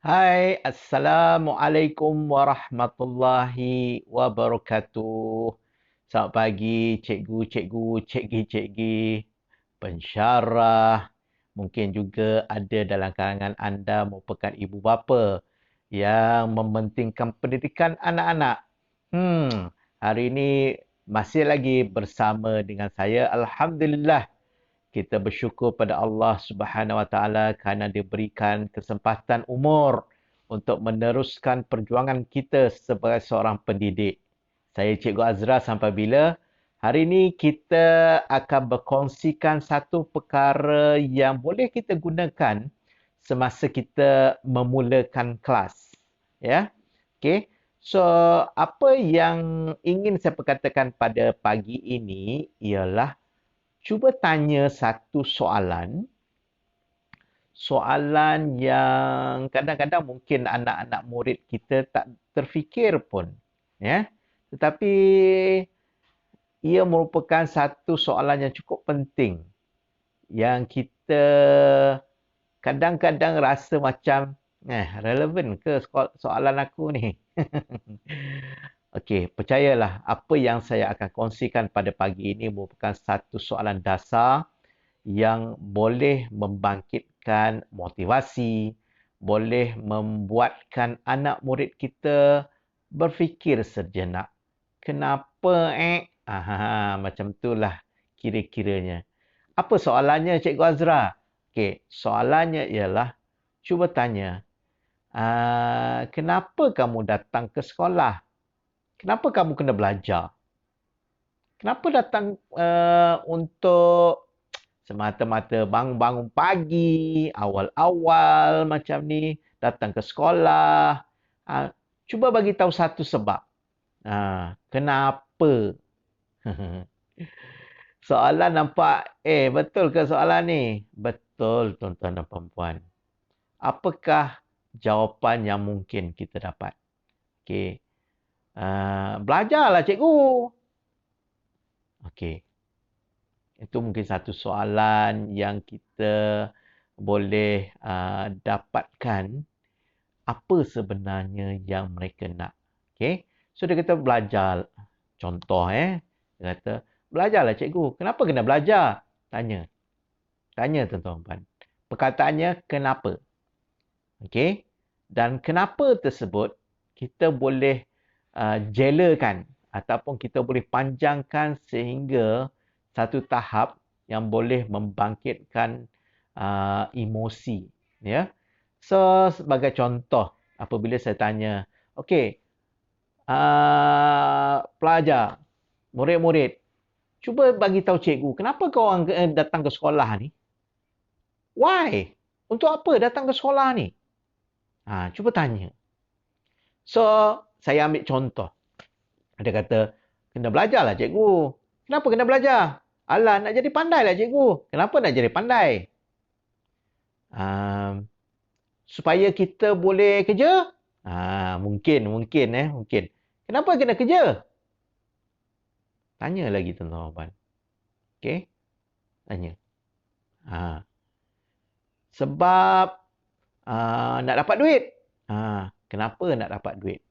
Hai, Assalamualaikum warahmatullahi wabarakatuh. Selamat pagi, cikgu-cikgu, cikgi-cikgi, pensyarah. Mungkin juga ada dalam kalangan anda merupakan ibu bapa yang mementingkan pendidikan anak-anak. Hari ini masih lagi bersama dengan saya. Alhamdulillah, kita bersyukur pada Allah Subhanahu Wa Taala kerana diberikan kesempatan umur untuk meneruskan perjuangan kita sebagai seorang pendidik. Saya Cikgu Azra sampai bila? Hari ini kita akan berkongsikan satu perkara yang boleh kita gunakan semasa kita memulakan kelas. Ya. Okey. So, apa yang ingin saya perkatakan pada pagi ini ialah cuba tanya satu soalan yang kadang-kadang mungkin anak-anak murid kita tak terfikir pun, ya. Tetapi ia merupakan satu soalan yang cukup penting yang kita kadang-kadang rasa macam relevan ke soalan aku ni. Okey, percayalah apa yang saya akan kongsikan pada pagi ini merupakan satu soalan dasar yang boleh membangkitkan motivasi, boleh membuatkan anak murid kita berfikir sejenak. Kenapa macam itulah kira-kiranya. Apa soalannya Cikgu Azra? Okey, soalannya ialah cuba tanya, kenapa kamu datang ke sekolah? Kenapa kamu kena belajar? Kenapa datang untuk semata-mata bangun-bangun pagi, awal-awal macam ni, datang ke sekolah. Cuba bagi tahu satu sebab. Kenapa? Soalan nampak, betul ke soalan ni? Betul, tuan-tuan dan puan-puan. Apakah jawapan yang mungkin kita dapat? Okey. Belajarlah cikgu. Okey. Itu mungkin satu soalan yang kita boleh dapatkan apa sebenarnya yang mereka nak. Okay? So, dia kata belajar. Contoh, dia kata, belajarlah cikgu. Kenapa kena belajar? Tanya. Tanya tuan-tuan. Perkataannya, kenapa? Okay? Dan kenapa tersebut, kita boleh jelakan ataupun kita boleh panjangkan sehingga satu tahap yang boleh membangkitkan emosi, ya. So, sebagai contoh, apabila saya tanya, okey, pelajar, murid-murid, cuba bagi tahu cikgu, kenapa kau orang datang ke sekolah ni? Why? Untuk apa datang ke sekolah ni? Cuba tanya. So, saya ambil contoh. Dia kata, kena belajarlah cikgu. Kenapa kena belajar? Alah, nak jadi pandai lah cikgu. Kenapa nak jadi pandai? Supaya kita boleh kerja? Mungkin. Kenapa kena kerja? Tanya lagi tuan-tuan. Okey? Tanya. Sebab nak dapat duit. Kenapa nak dapat duit?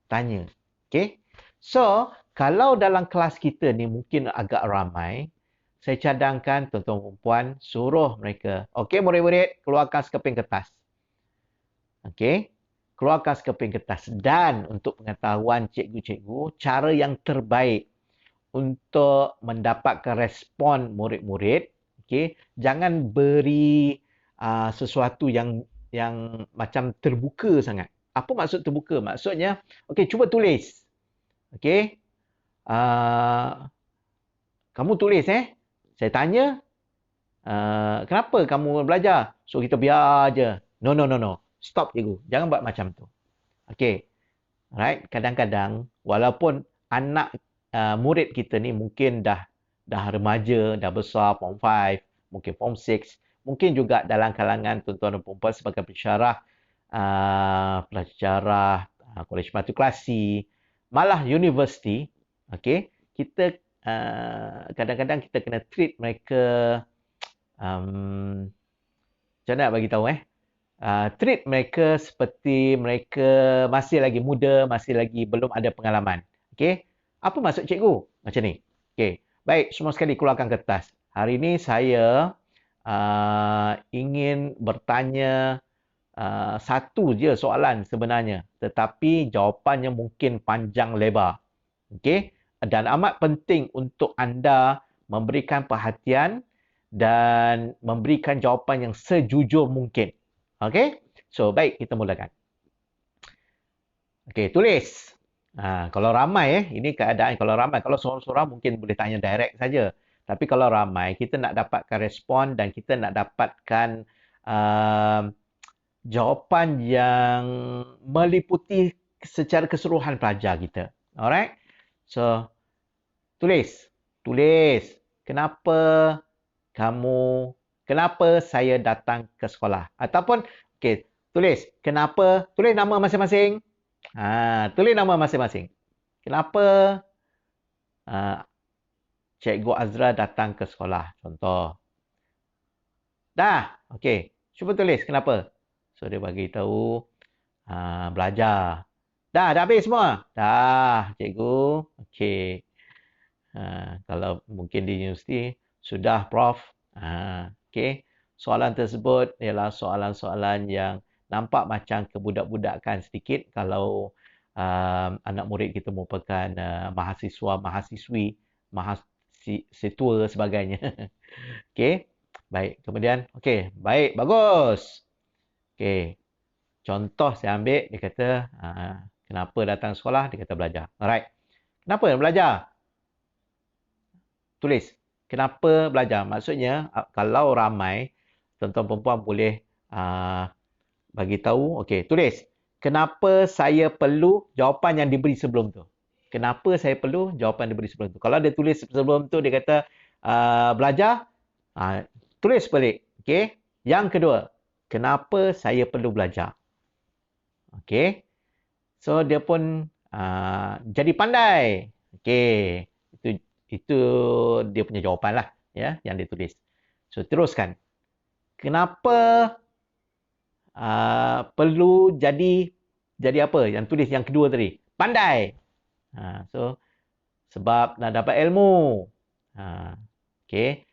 Tanya. Okey? So, kalau dalam kelas kita ni mungkin agak ramai, saya cadangkan tuan-tuan dan puan suruh mereka, okey murid-murid, keluarkan sekeping kertas. Okey? Keluarkan sekeping kertas. Dan untuk pengetahuan cikgu-cikgu, cara yang terbaik untuk mendapatkan respon murid-murid, okey, jangan beri sesuatu yang macam terbuka sangat. Apa maksud terbuka? Maksudnya, okey, cuba tulis. Okey? Kamu tulis Saya tanya, kenapa kamu belajar? So kita biar aja. No. Stop cikgu. Jangan buat macam tu. Okey. Right? Kadang-kadang walaupun anak murid kita ni mungkin dah remaja, dah besar, form 5, mungkin form 6, mungkin juga dalam kalangan tuan-tuan dan puan-puan sebagai pensyarah, pelajar kolej matrikulasi, malah universiti, okey, kita kadang-kadang kita kena treat mereka macam mana nak bagi tahu treat mereka seperti mereka masih lagi muda, masih lagi belum ada pengalaman. Okey? Apa maksud cikgu? Macam ni. Okey. Baik, semua sekali keluarkan kertas. Hari ini saya ingin bertanya satu je soalan sebenarnya, tetapi jawapannya mungkin panjang lebar. Okey? Dan amat penting untuk anda memberikan perhatian dan memberikan jawapan yang sejujur mungkin. Okey? So, baik, kita mulakan. Okey, tulis. Kalau ramai ini keadaan kalau ramai. Kalau seorang-seorang mungkin boleh tanya direct saja. Tapi kalau ramai, kita nak dapatkan respon dan kita nak dapatkan jawapan yang meliputi secara keseluruhan pelajar kita. Alright? So, tulis. Tulis. Kenapa kenapa saya datang ke sekolah? Ataupun, okey, tulis. Tulis nama masing-masing. Tulis nama masing-masing. Kenapa Cikgu Azra datang ke sekolah? Contoh. Dah. Okey. Cuba tulis kenapa. So, dia bagi tahu belajar. Dah habis semua? Dah, cikgu. Okey. Kalau mungkin di universiti, sudah, Prof. Okey. Soalan tersebut ialah soalan-soalan yang nampak macam kebudak-budakan sedikit kalau anak murid kita merupakan mahasiswa, mahasiswi, mahasiswa sebagainya. Okey. Baik. Kemudian, okey. Baik. Bagus. Okey. Contoh saya ambil, dia kata, kenapa datang sekolah? Dia kata belajar. Alright. Kenapa belajar? Tulis. Kenapa belajar? Maksudnya, kalau ramai, tuan-tuan perempuan boleh bagi tahu. Okey, tulis. Kenapa saya perlu jawapan yang diberi sebelum tu? Kenapa saya perlu jawapan yang diberi sebelum tu? Kalau dia tulis sebelum tu, dia kata belajar, tulis balik. Okey. Yang kedua, kenapa saya perlu belajar? Okey. So, dia pun jadi pandai. Okey. Itu dia punya jawapan lah. Ya, yang dia tulis. So, teruskan. Kenapa perlu jadi apa? Yang tulis yang kedua tadi. Pandai. So, sebab nak dapat ilmu. Okey.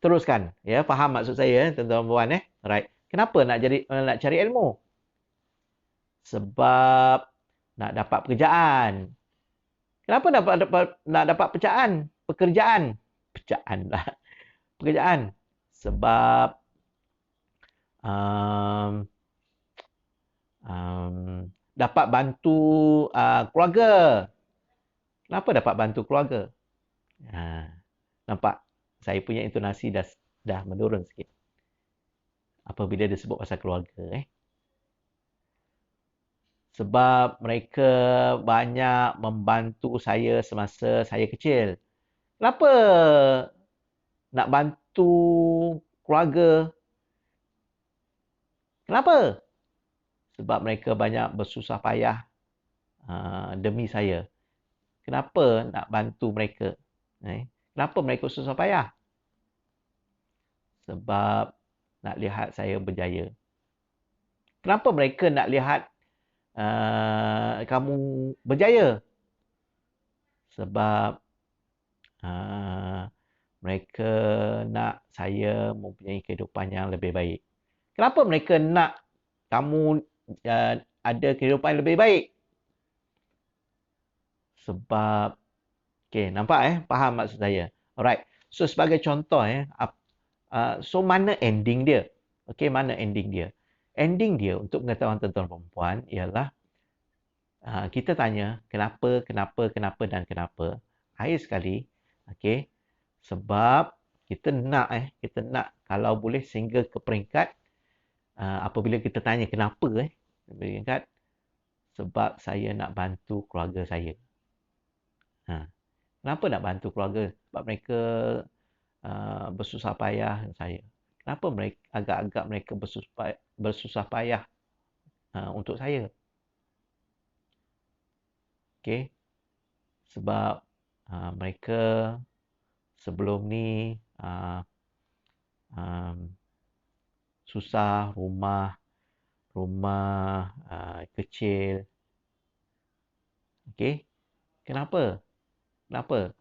Teruskan. Ya, faham maksud saya, tuan-tuan puan Alright. Kenapa nak cari ilmu? Sebab nak dapat pekerjaan. Kenapa nak dapat pekerjaan? Pekerjaan. Sebab dapat bantu keluarga. Kenapa dapat bantu keluarga? Nampak? Saya punya intonasi dah menurun sikit. Apabila dia sebut pasal keluarga. Sebab mereka banyak membantu saya semasa saya kecil. Kenapa nak bantu keluarga? Kenapa? Sebab mereka banyak bersusah payah demi saya. Kenapa nak bantu mereka? Kenapa mereka susah payah? Sebab nak lihat saya berjaya. Kenapa mereka nak lihat kamu berjaya? Sebab mereka nak saya mempunyai kehidupan yang lebih baik. Kenapa mereka nak kamu ada kehidupan yang lebih baik? Sebab, okey, nampak faham maksud saya. Alright. So sebagai contoh so mana ending dia? Okey, mana ending dia? Ending dia untuk pengetahuan tuan-tuan perempuan ialah kita tanya kenapa dan kenapa. Akhir sekali, okey. Sebab kita nak kalau boleh sehingga ke peringkat apabila kita tanya kenapa peringkat sebab saya nak bantu keluarga saya. Kenapa nak bantu keluarga? Sebab mereka bersusah payah dengan saya. Kenapa agak-agak mereka bersusah payah untuk saya? Okey. Sebab mereka sebelum ni susah, rumah rumah kecil. Okey. Kenapa? Kenapa?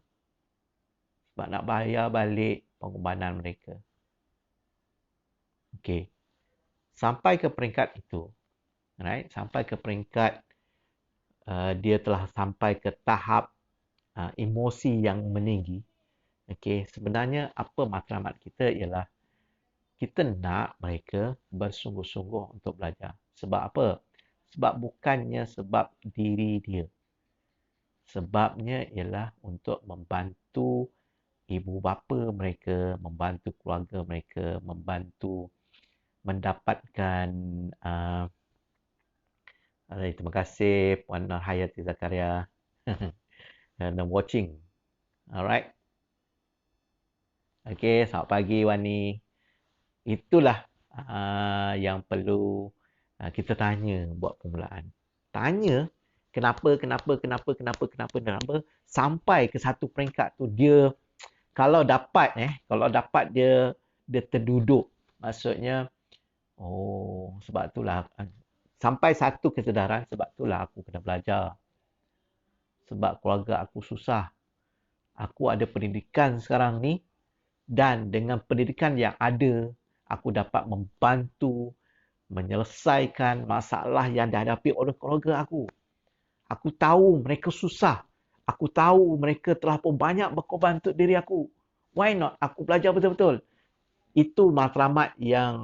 Sebab nak bayar balik pengorbanan mereka. Okey. Sampai ke peringkat itu, right? Sampai ke peringkat dia telah sampai ke tahap emosi yang meninggi. Okey, sebenarnya apa matlamat kita ialah kita nak mereka bersungguh-sungguh untuk belajar. Sebab apa? Sebab bukannya sebab diri dia. Sebabnya ialah untuk membantu ibu bapa mereka, membantu keluarga mereka, membantu mendapatkan terima kasih Puan Hayati Zakaria and watching. Alright. Okay, selamat pagi Wani. Itulah yang perlu kita tanya buat permulaan. Tanya kenapa sampai ke satu peringkat tu dia kalau dapat dia terduduk. Maksudnya sebab itulah sampai satu kesedaran, sebab itulah aku kena belajar. Sebab keluarga aku susah. Aku ada pendidikan sekarang ni dan dengan pendidikan yang ada, aku dapat membantu menyelesaikan masalah yang dihadapi oleh keluarga aku. Aku tahu mereka susah. Aku tahu mereka telah pun banyak berkorban untuk diri aku. Why not? Aku belajar betul-betul. Itu matlamat yang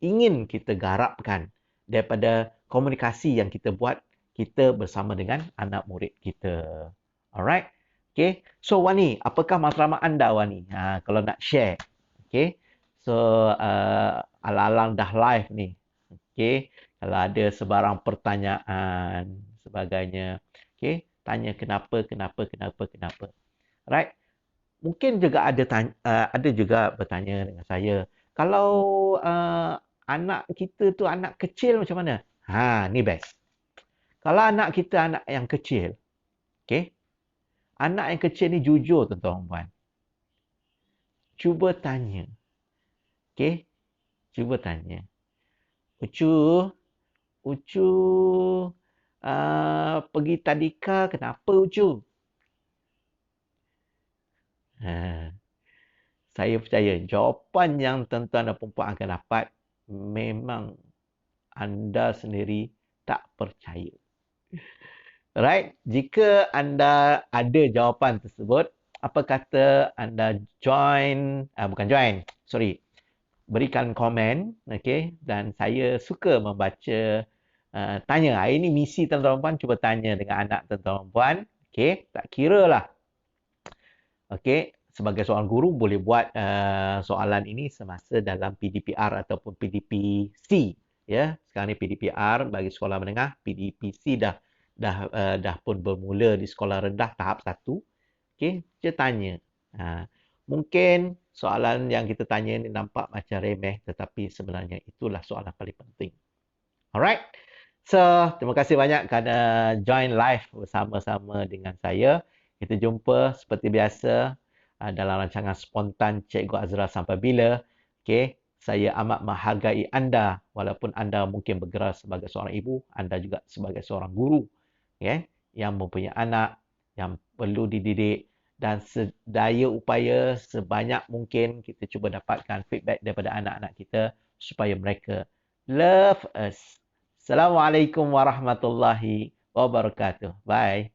ingin kita garapkan daripada komunikasi yang kita buat kita bersama dengan anak murid kita. Alright? Okay. So Wani, apakah matlamat anda Wani? Kalau nak share. Okay. So alang-alang dah live ni. Okay. Kalau ada sebarang pertanyaan sebagainya. Okay. Tanya kenapa. Right? Mungkin juga ada juga bertanya dengan saya. Kalau anak kita tu anak kecil macam mana? Ni best. Kalau anak kita anak yang kecil. Okay. Anak yang kecil ni jujur tuan-tuan puan. Cuba tanya. Okey? Cuba tanya. Ucu pergi tadika kenapa Ucu? Saya percaya jawapan yang tuan-tuan dan puan akan dapat memang anda sendiri tak percaya. Right? Jika anda ada jawapan tersebut, apa kata anda berikan komen, okay? Dan saya suka membaca, tanya. Hari ini misi tuan-tuan puan, cuba tanya dengan anak tuan-tuan puan, okay? Tak kira lah. Okay? Sebagai seorang guru boleh buat soalan ini semasa dalam PDPR ataupun PDPC. Ya, sekarang ni PDPR bagi sekolah menengah, PDPC dah pun bermula di sekolah rendah tahap 1. Okey, dia tanya. Mungkin soalan yang kita tanya ni nampak macam remeh tetapi sebenarnya itulah soalan paling penting. Alright. So, terima kasih banyak kerana join live bersama-sama dengan saya. Kita jumpa seperti biasa dalam rancangan spontan Cikgu Azra Sampai Bila. Okey, saya amat menghargai anda walaupun anda mungkin bergerak sebagai seorang ibu, anda juga sebagai seorang guru. Okay, yang mempunyai anak yang perlu dididik dan sedaya upaya sebanyak mungkin kita cuba dapatkan feedback daripada anak-anak kita supaya mereka love us. Assalamualaikum warahmatullahi wabarakatuh. Bye.